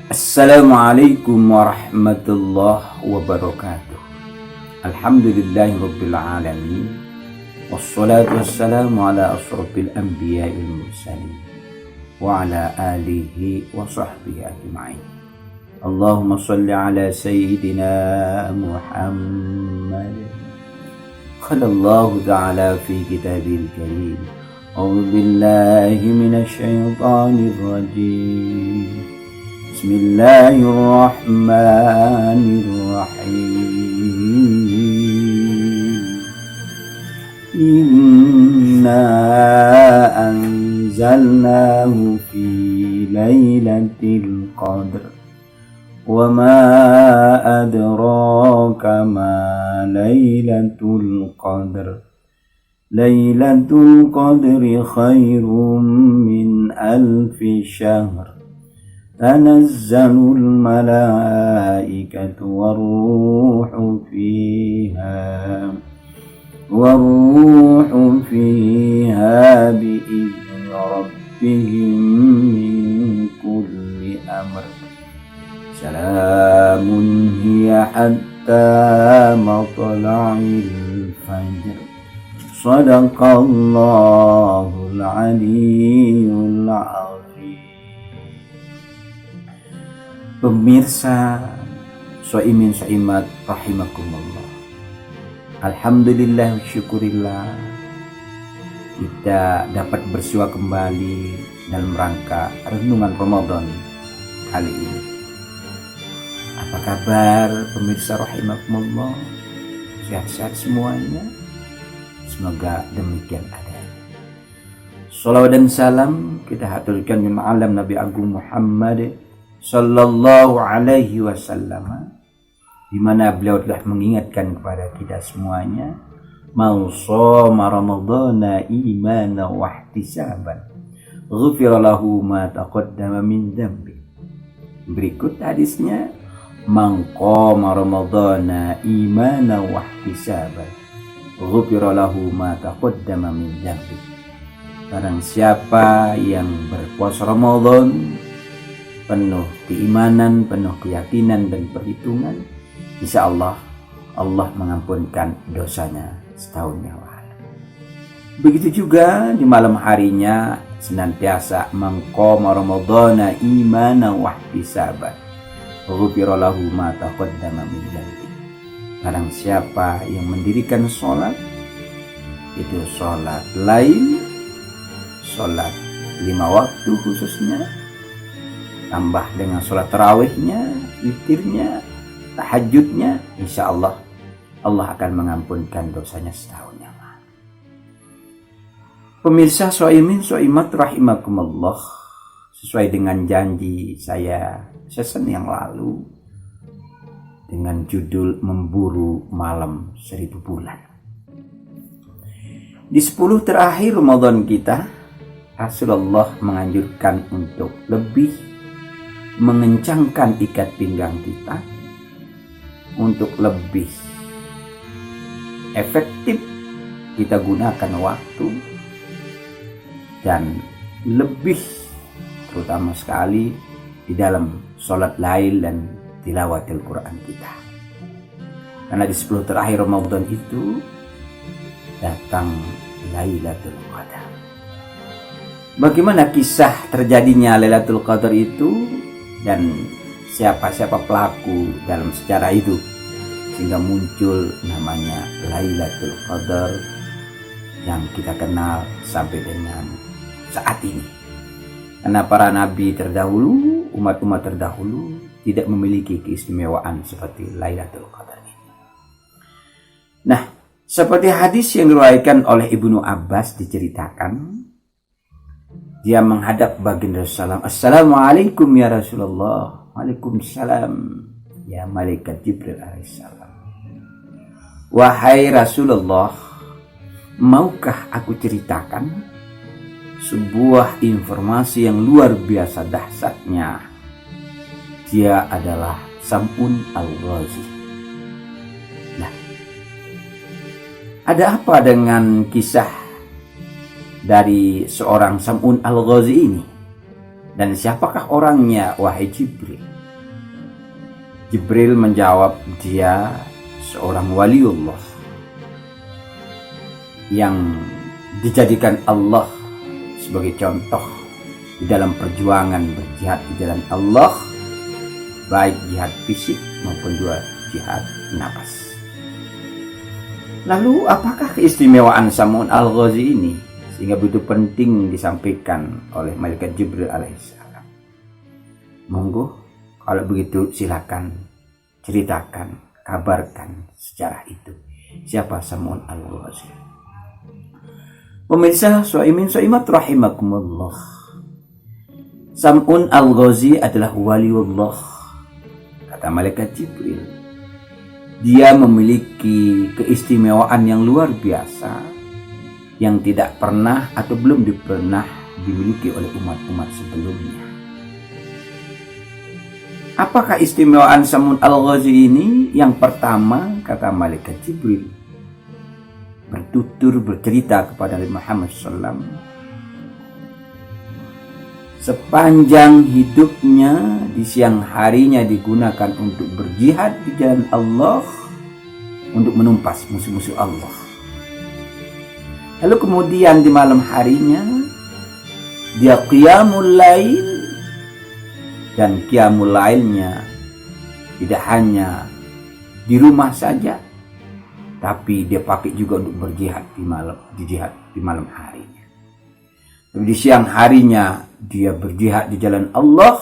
Assalamualaikum warahmatullahi wabarakatuh. Alhamdulillahirabbil alamin. Wassalatu wassalamu ala asyrafil anbiya'il mursalin wa ala alihi wa sahbihi ajma'in. Allahumma shalli ala sayyidina Muhammad. Qala Allah ta'ala fi kitabil karim. A'udzu billahi minasy syaithanir rajim. Bismillahirrahmanirrahim. Inna anzalnahu fi lailatul qadr. Wa ma adraka ma lailatul qadr. Lailatul qadri khairum min alfi syahr. تنزل الملائكة والروح فيها بإذن ربهم من كل أمر سلام هي حتى مطلع الفجر صدق الله العلي العظيم. Pemirsa Soimin Soimat rahimakumullah. Alhamdulillah syukurillah kita dapat bersua kembali dalam rangka renungan Ramadan kali ini. Apa kabar pemirsa rahimakumullah? Sehat-sehat semuanya? Semoga demikian adanya. Salawat dan salam kita haturkan di ma'alam Nabi Agung Muhammad Sallallahu alaihi wasallam, di mana beliau telah mengingatkan kepada kita semuanya, "Man shoma ramadhana imanan wa ihtisaban, ghufira lahu ma taqaddama min dhanbi." Berikut hadisnya, "Man qama ramadhana imanan wa ihtisaban, ghufira lahu ma taqaddama min dhanbi." Barang siapa yang berpuasa Ramadan penuh keimanan, penuh keyakinan dan perhitungan, insya Allah Allah mengampunkan dosanya setahun yang lalu. Begitu juga di malam harinya senantiasa mengqama ramadhana imanan wa ihtisaban, ghufira lahu ma taqaddama min dhanbi. Barang siapa yang mendirikan sholat, itu sholat lail, sholat 5 waktu khususnya, tambah dengan sholat tarawihnya, witirnya, tahajudnya, insya Allah Allah akan mengampunkan dosanya setahun yang lalu. Pemirsa Soimin Soimat rahimakumullah, sesuai dengan janji saya season yang lalu dengan judul Memburu Malam 1000 Bulan. Di 10 terakhir Ramadan kita, Rasulullah menganjurkan untuk lebih mengencangkan ikat pinggang kita, untuk lebih efektif kita gunakan waktu, dan lebih terutama sekali di dalam sholat lail dan tilawatil Quran kita. Karena di 10 terakhir Ramadan itu datang Lailatul Qadar. Bagaimana kisah terjadinya Lailatul Qadar itu dan siapa-siapa pelaku dalam sejarah itu sehingga muncul namanya Lailatul Qadar yang kita kenal sampai dengan saat ini. Karena para nabi terdahulu, umat-umat terdahulu tidak memiliki keistimewaan seperti Lailatul Qadar ini. Nah, seperti hadis yang diriwayatkan oleh Ibnu Abbas diceritakan, dia menghadap baginda Rasulullah. "Assalamualaikum ya Rasulullah." "Waalaikumsalam ya malaikat Jibril alaihissalam." "Wahai Rasulullah, maukah aku ceritakan sebuah informasi yang luar biasa dahsyatnya? Dia adalah Sam'un al-Ghazi." Nah, ada apa dengan kisah dari seorang Sam'un al-Ghazi ini? Dan siapakah orangnya, wahai Jibril? Jibril menjawab, dia seorang waliullah yang dijadikan Allah sebagai contoh di dalam perjuangan berjihad di jalan Allah, baik jihad fisik maupun juga jihad nafas. Lalu apakah keistimewaan Sam'un Al-Ghazi ini sehingga begitu penting disampaikan oleh malaikat Jibril alaihissalam? Monggo, kalau begitu silakan ceritakan, kabarkan sejarah itu. Siapa Sam'un Al-Ghazi? Pemirsa Shaimin Shaimat rahimakumullah. Sam'un Al-Ghazi adalah waliullah, kata malaikat Jibril. Dia memiliki keistimewaan yang luar biasa yang tidak pernah atau belum pernah dimiliki oleh umat-umat sebelumnya. Apakah istimewaan Sam'un Al-Ghazi ini? Yang pertama, kata malaikat Jibril, bertutur bercerita kepada Nabi Muhammad SAW, sepanjang hidupnya di siang harinya digunakan untuk berjihad di jalan Allah, untuk menumpas musuh-musuh Allah. Lalu kemudian di malam harinya dia qiyamul lail, dan qiyamul lailnya tidak hanya di rumah saja, tapi dia pakai juga untuk berjihad di malam harinya. Di siang harinya dia berjihad di jalan Allah,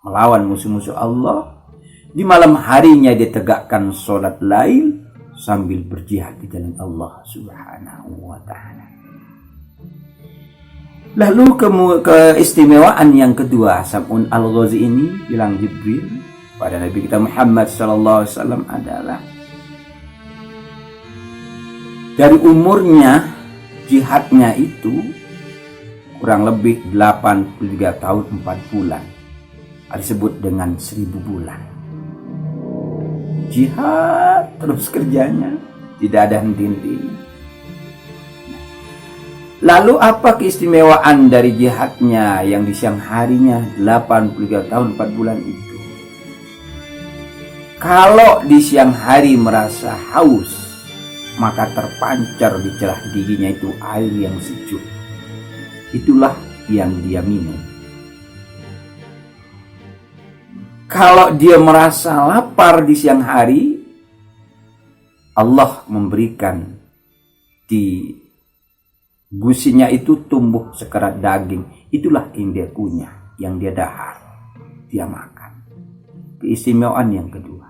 melawan musuh-musuh Allah. Di malam harinya dia tegakkan sholat lail sambil berjihad di jalan Allah Subhanahu wa ta'ala. Lalu keistimewaan yang kedua Sam'un Al-Ghazi ini, bilang Jibril pada Nabi kita Muhammad SAW, adalah dari umurnya jihadnya itu kurang lebih 83 tahun 4 bulan. Disebut dengan 1000 bulan. Jihad terus kerjanya, tidak ada henti-hentinya. Lalu apa keistimewaan dari jihadnya yang di siang harinya 83 tahun 4 bulan itu? Kalau di siang hari merasa haus, maka terpancar di celah giginya itu air yang sejuk. Itulah yang dia minum. Kalau dia merasa lapar di siang hari, Allah memberikan di gusinya itu tumbuh sekerat daging. Itulah yang dia kunyah, yang dia dahar, dia makan. Keistimewaan yang kedua.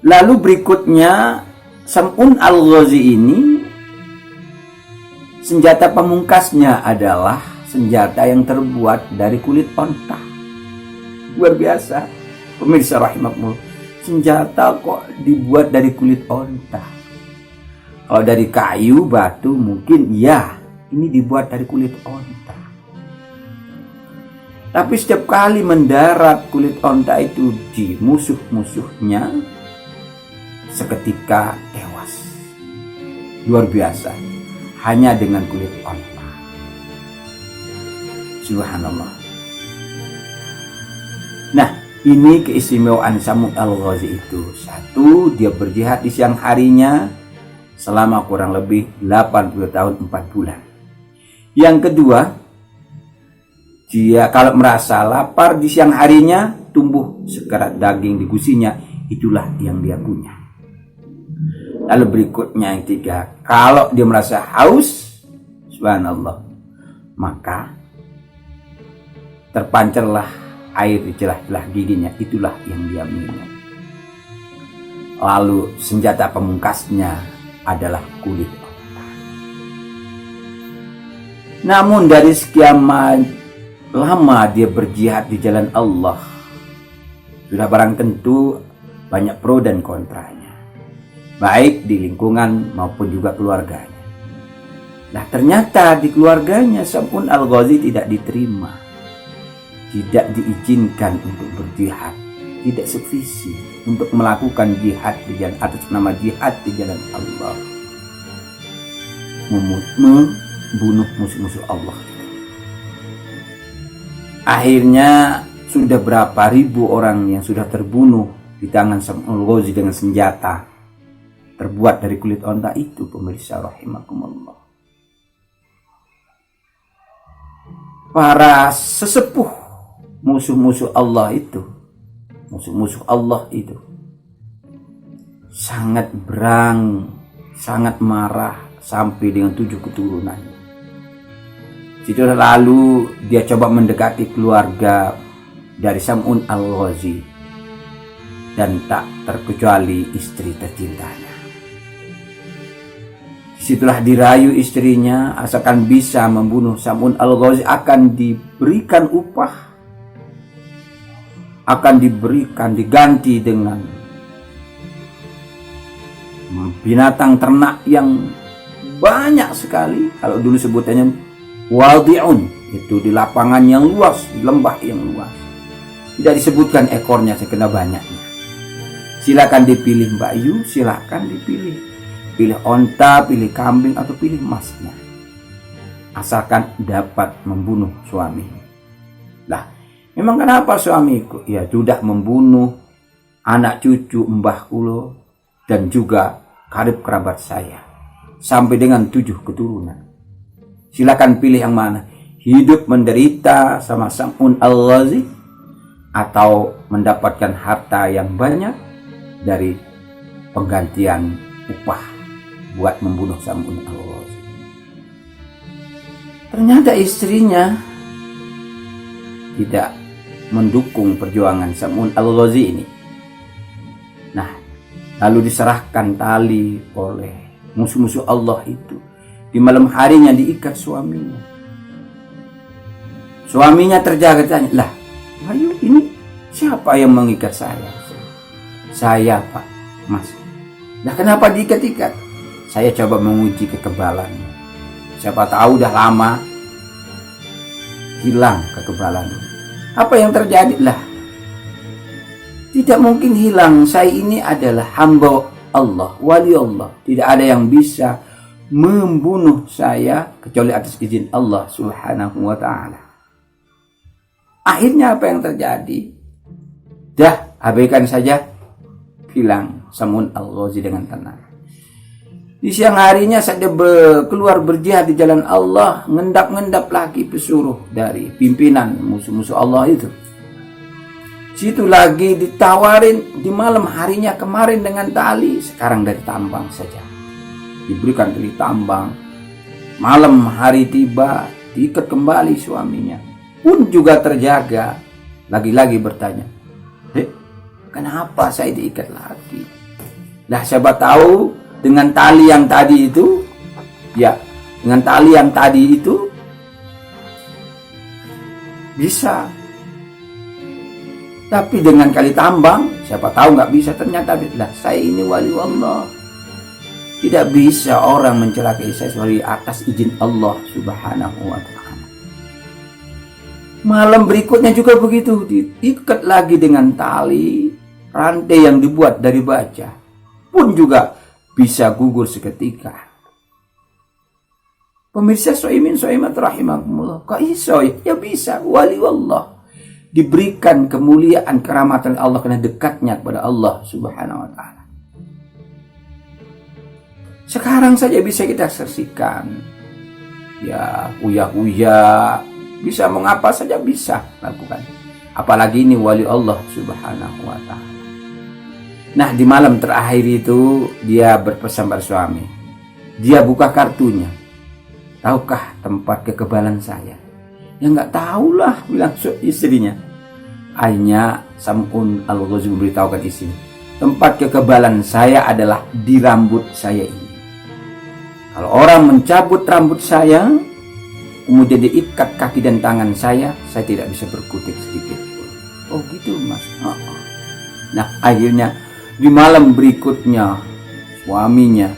Lalu berikutnya, Sam'un Al-Ghazi ini, senjata pamungkasnya adalah senjata yang terbuat dari kulit onta. Luar biasa. Pemirsa rahimakumullah, senjata kok dibuat dari kulit onta? Kalau dari kayu, batu mungkin ya, ini dibuat dari kulit onta. Tapi setiap kali mendarat kulit onta itu di musuh-musuhnya, seketika tewas. Luar biasa. Hanya dengan kulit onta. Subhanallah. Nah, ini keistimewaan Sam'un Al-Ghazi itu. Satu, dia berjihad di siang harinya selama kurang lebih 80 tahun 4 bulan. Yang kedua, dia kalau merasa lapar di siang harinya, tumbuh sekerat daging di gusinya, itulah yang dia punya. Lalu berikutnya yang tiga, kalau dia merasa haus, subhanallah, maka terpancarlah air di celah-celah giginya, itulah yang dia minum. Lalu senjata pamungkasnya adalah kulit onta. Namun dari sekian lama dia berjihad di jalan Allah, sudah barang tentu banyak pro dan kontranya, baik di lingkungan maupun juga keluarganya. Nah, ternyata di keluarganya Sam'un Al-Ghazi tidak diterima, tidak diizinkan untuk berjihad, tidak sevisi untuk melakukan jihad di jalan atas nama jihad di jalan Allah, membunuh musuh-musuh Allah. Akhirnya sudah berapa ribu orang yang sudah terbunuh di tangan Sam'ul Ghazi dengan senjata terbuat dari kulit onta itu, pemirsa rahimakumullah. Para sesepuh musuh-musuh Allah itu, musuh-musuh Allah itu sangat berang, sangat marah sampai dengan 7 keturunan. Situ lalu dia coba mendekati keluarga dari Sam'un al-Ghazi, dan tak terkecuali istri tercintanya. Disitulah dirayu istrinya, asalkan bisa membunuh Sam'un al-Ghazi akan diberikan upah, akan diberikan diganti dengan binatang ternak yang banyak sekali. Kalau dulu sebutannya wadi'un, itu di lapangan yang luas, di lembah yang luas. Tidak disebutkan ekornya, sekena banyaknya. Silakan dipilih Mbak Yu, silakan dipilih. Pilih onta, pilih kambing, atau pilih emasnya. Asalkan dapat membunuh suami. Lah, memang kenapa suamiku? Ya sudah membunuh anak cucu Mbah Kulo dan juga karib kerabat saya. Sampai dengan 7 keturunan. Silakan pilih yang mana. Hidup menderita sama Sam'un al-Ghazi, atau mendapatkan harta yang banyak dari penggantian upah buat membunuh Sam'un al-Ghazi. Ternyata istrinya tidak mendukung perjuangan Sam'un al-Ghazi ini. Nah, lalu diserahkan tali oleh musuh-musuh Allah itu. Di malam harinya diikat suaminya. Suaminya terjaga, tanya, lah, ayo ini siapa yang mengikat saya? Saya, Pak, Mas. Nah, kenapa diikat-ikat? Saya coba menguji kekebalannya. Siapa tahu udah lama hilang kekebalannya. Apa yang terjadi? Lah, tidak mungkin hilang. Saya ini adalah hamba Allah, wali Allah. Tidak ada yang bisa membunuh saya kecuali atas izin Allah Subhanahu wa ta'ala. Akhirnya apa yang terjadi? Dah, abaikan saja. Hilang Sam'un al-Ghazi dengan tenang. Di siang harinya saat dia keluar berjihad di jalan Allah, ngendap-ngendap lagi pesuruh dari pimpinan musuh-musuh Allah itu. Situ lagi ditawarin di malam harinya kemarin dengan tali, sekarang dari tambang saja. Diberikan tali tambang. Malam hari tiba, diikat kembali suaminya. Pun juga terjaga. Lagi-lagi bertanya, kenapa saya diikat lagi? Lah, siapa tahu dengan tali yang tadi itu, ya, dengan tali yang tadi itu bisa. Tapi dengan kali tambang, siapa tahu nggak bisa. Ternyata, lah, saya ini wali Allah. Tidak bisa orang mencelakai saya kecuali atas izin Allah Subhanahu wa ta'ala. Malam berikutnya juga begitu, diikat lagi dengan tali rantai yang dibuat dari baja. Pun juga bisa gugur seketika. Pemirsa soimin soimat rahimakumullah. Kok iso? Ya bisa, wali Allah. Diberikan kemuliaan keramatan Allah karena dekatnya kepada Allah Subhanahu wa ta'ala. Sekarang saja bisa kita saksikan. Ya, uya-uya, bisa mengapa saja bisa lakukan. Apalagi ini wali Allah Subhanahu wa ta'ala. Nah, di malam terakhir itu dia berpesan pada suami. Dia buka kartunya. Tahukah tempat kekebalan saya? Ya nggak tahulah, bilang istrinya. Akhirnya Sam'un al-Ghazi memberitahukan istrinya, tempat kekebalan saya adalah di rambut saya ini. Kalau orang mencabut rambut saya, kemudian diikat kaki dan tangan saya tidak bisa berkutik sedikit pun. Oh gitu, Mas. Nah, akhirnya di malam berikutnya suaminya,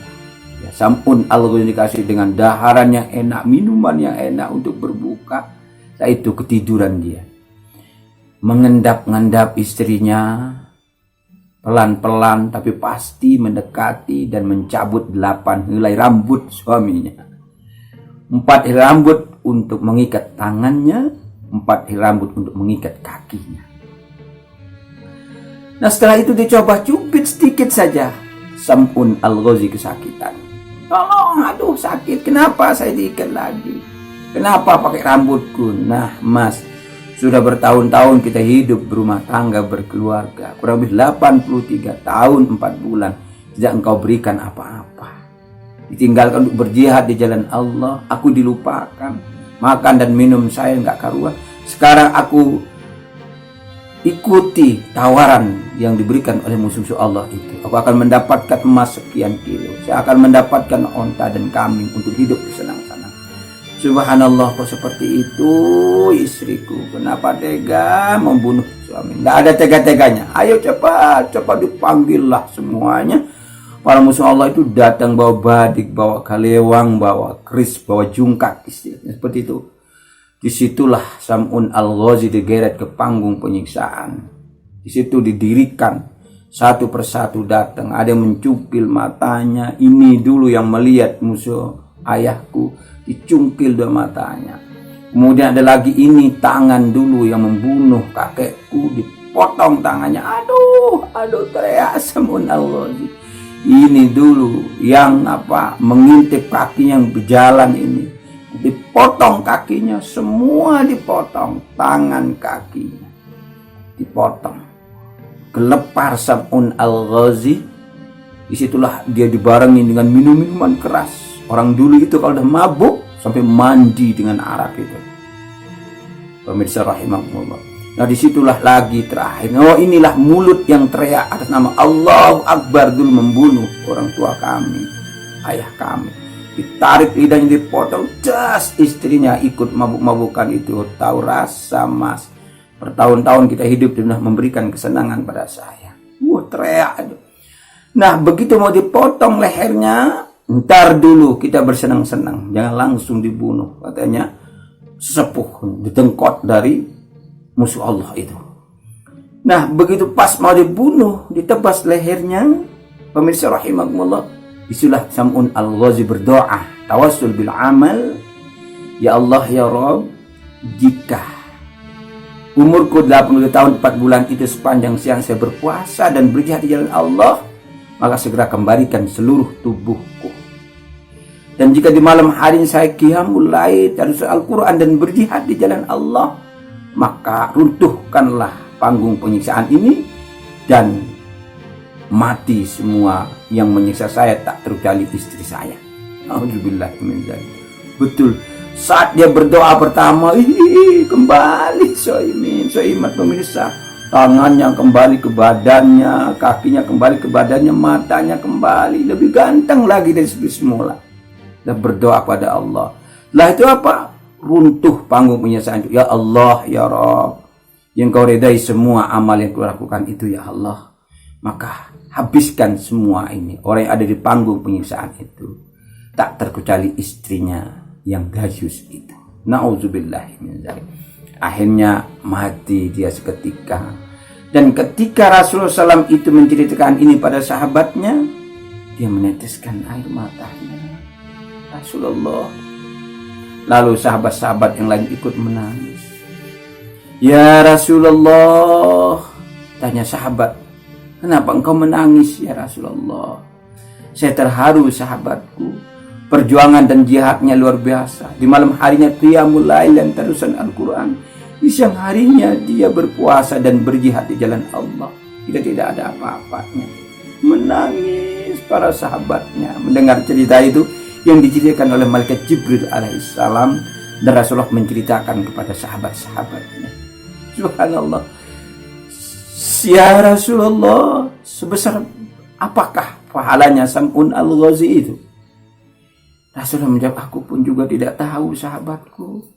ya, Sam'un al-Ghazi dikasih dengan daharan yang enak, minuman yang enak untuk berbuka. Saat itu ketiduran dia, mengendap-endap istrinya, pelan-pelan tapi pasti mendekati dan mencabut 8 helai rambut suaminya. 4 helai rambut untuk mengikat tangannya, 4 helai rambut untuk mengikat kakinya. Nah setelah itu dicoba cubit sedikit saja. Sam'un al-Ghazi kesakitan. Tolong, aduh sakit, kenapa saya diikat lagi? Kenapa pakai rambutku? Nah mas, sudah bertahun-tahun kita hidup berumah tangga, berkeluarga. Kurang lebih 83 tahun 4 bulan. Tidak engkau berikan apa-apa. Ditinggalkan untuk berjihad di jalan Allah. Aku dilupakan. Makan dan minum saya nggak karuan. Sekarang aku ikuti tawaran yang diberikan oleh musuh-musuh Allah itu. Aku akan mendapatkan emas sekian kilo. Saya akan mendapatkan onta dan kambing untuk hidup bersenang-senang. Subhanallah, kok seperti itu istriku? Kenapa tega membunuh suami? Nggak ada tega-teganya. Ayo cepat dipanggillah semuanya. Para musuh Allah itu datang bawa badik, bawa kalewang, bawa keris, bawa jungkat, istilahnya seperti itu. Disitulah Sam'un al-Ghazi digeret ke panggung penyiksaan. Di situ didirikan satu persatu datang. Ada yang mencupil matanya. Ini dulu yang melihat musuh ayahku, dicungkil 2 matanya. Kemudian ada lagi ini tangan dulu yang membunuh kakekku, dipotong tangannya. Aduh teriak Sam'un al-Ghazi. Ini dulu yang mengintip kakinya yang berjalan ini, dipotong kakinya, semua dipotong, tangan kakinya dipotong, gelepar Sam'un al-Ghazi. Disitulah dia dibarengi dengan minum-minuman keras. Orang dulu itu kalau udah mabuk sampai mandi dengan arak itu. Pemirsa rahimahullah. Nah disitulah lagi terakhir. Oh inilah mulut yang teriak atas nama Allahu Akbar dulu membunuh orang tua kami, ayah kami. Ditarik lidahnya, dipotong. Istrinya ikut mabuk-mabukan itu. Tahu rasa mas. Bertahun-tahun kita hidup dan memberikan kesenangan pada saya. Teriak. Nah begitu mau dipotong lehernya, ntar dulu kita bersenang-senang. Jangan langsung dibunuh. Katanya sesepuh ditengkot dari musuh Allah itu. Nah begitu pas mau dibunuh, ditebas lehernya, pemirsa rahimahumullah, isulah Sam'un al-Ghazi berdoa tawassul bil amal. Ya Allah ya Rabb, jika umurku 80 tahun 4 bulan itu sepanjang siang saya berpuasa dan berjihad di jalan Allah, maka segera kembalikan seluruh tubuhku. Dan jika di malam hari saya qiyamul lail, terus Al-Quran dan berjihad di jalan Allah, maka runtuhkanlah panggung penyiksaan ini dan mati semua yang menyiksa saya, tak terkecuali istri saya. Alhamdulillah. Betul, saat dia berdoa pertama, kembali Soimat pemirsa, tangannya kembali ke badannya, kakinya kembali ke badannya, matanya kembali lebih ganteng lagi dari semula. Dan berdoa pada Allah. Lah itu apa? Runtuh panggung penyiksaan itu. Ya Allah ya Rabb, yang kau redai semua amal yang kau lakukan itu ya Allah, maka habiskan semua ini orang yang ada di panggung penyiksaan itu, tak terkecuali istrinya yang dayus itu. Na'udzubillah min dzalik. Akhirnya mati dia seketika. Dan ketika Rasulullah SAW itu menceritakan ini pada sahabatnya, dia meneteskan air matanya. Rasulullah. Lalu sahabat-sahabat yang lain ikut menangis. Ya Rasulullah, tanya sahabat, kenapa engkau menangis ya Rasulullah? Saya terharu sahabatku, perjuangan dan jihadnya luar biasa. Di malam harinya qiyamul lail dan terusan Al-Quran. Di siang harinya dia berpuasa dan berjihad di jalan Allah. Tidak ada apa-apanya. Menangis para sahabatnya mendengar cerita itu yang diceritakan oleh malaikat Jibril alaihissalam, dan Rasulullah menceritakan kepada sahabat-sahabatnya. Subhanallah. Ya Rasulullah, sebesar apakah pahalanya Sam'un al-Ghazi itu? Rasulullah menjawab, aku pun juga tidak tahu sahabatku,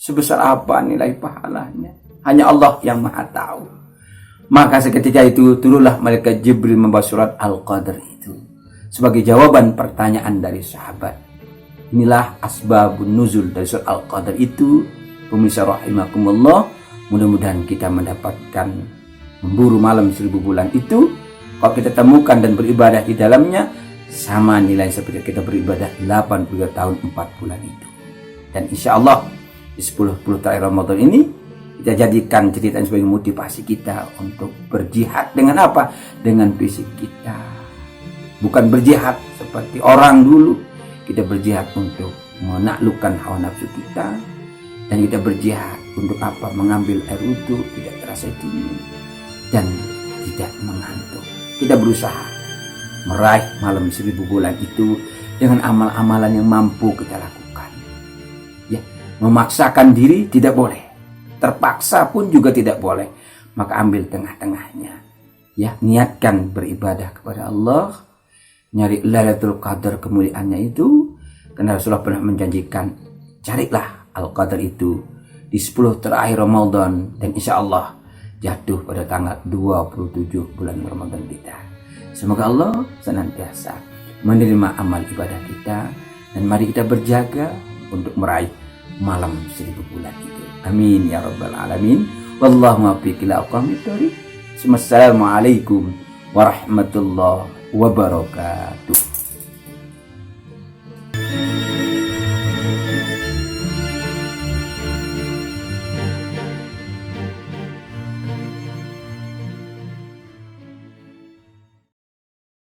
sebesar apa nilai pahalanya. Hanya Allah yang maha tahu. Maka seketika itu turunlah malaikat Jibril membawa surat Al-Qadr itu sebagai jawaban pertanyaan dari sahabat. Inilah asbabun nuzul dari surat Al-Qadr itu. Pemirsa rahimakumullah, mudah-mudahan kita mendapatkan memburu malam 1000 bulan itu. Kalau kita temukan dan beribadah di dalamnya, sama nilai seperti kita beribadah 83 tahun 4 bulan itu. Dan insya Allah di 10 terakhir Ramadan ini Kita jadikan cerita ini sebagai motivasi kita untuk berjihad dengan apa? Dengan fisik kita. Bukan berjihad seperti orang dulu. Kita berjihad untuk menaklukkan hawa nafsu kita. Dan kita berjihad untuk apa? Mengambil air wudhu, tidak terasa dingin. Dan tidak mengantuk. Kita berusaha meraih malam 1000 bulan itu dengan amal-amalan yang mampu kita lakukan. Ya, memaksakan diri tidak boleh. Terpaksa pun juga tidak boleh. Maka ambil tengah-tengahnya. Ya, niatkan beribadah kepada Allah. Nyari Lailatul Qadar kemuliaannya itu. Karena Rasulullah pernah menjanjikan, carilah Al-Qadar itu di 10 terakhir Ramadan. Dan insya Allah jatuh pada tanggal 27 bulan Ramadan kita. Semoga Allah senantiasa menerima amal ibadah kita. Dan mari kita berjaga untuk meraih malam 1000 bulan itu. Amin ya rabbal alamin. Wallahu muwaffiq ila aqwamit thoriq. Assalamualaikum warahmatullahi wabarakatuh.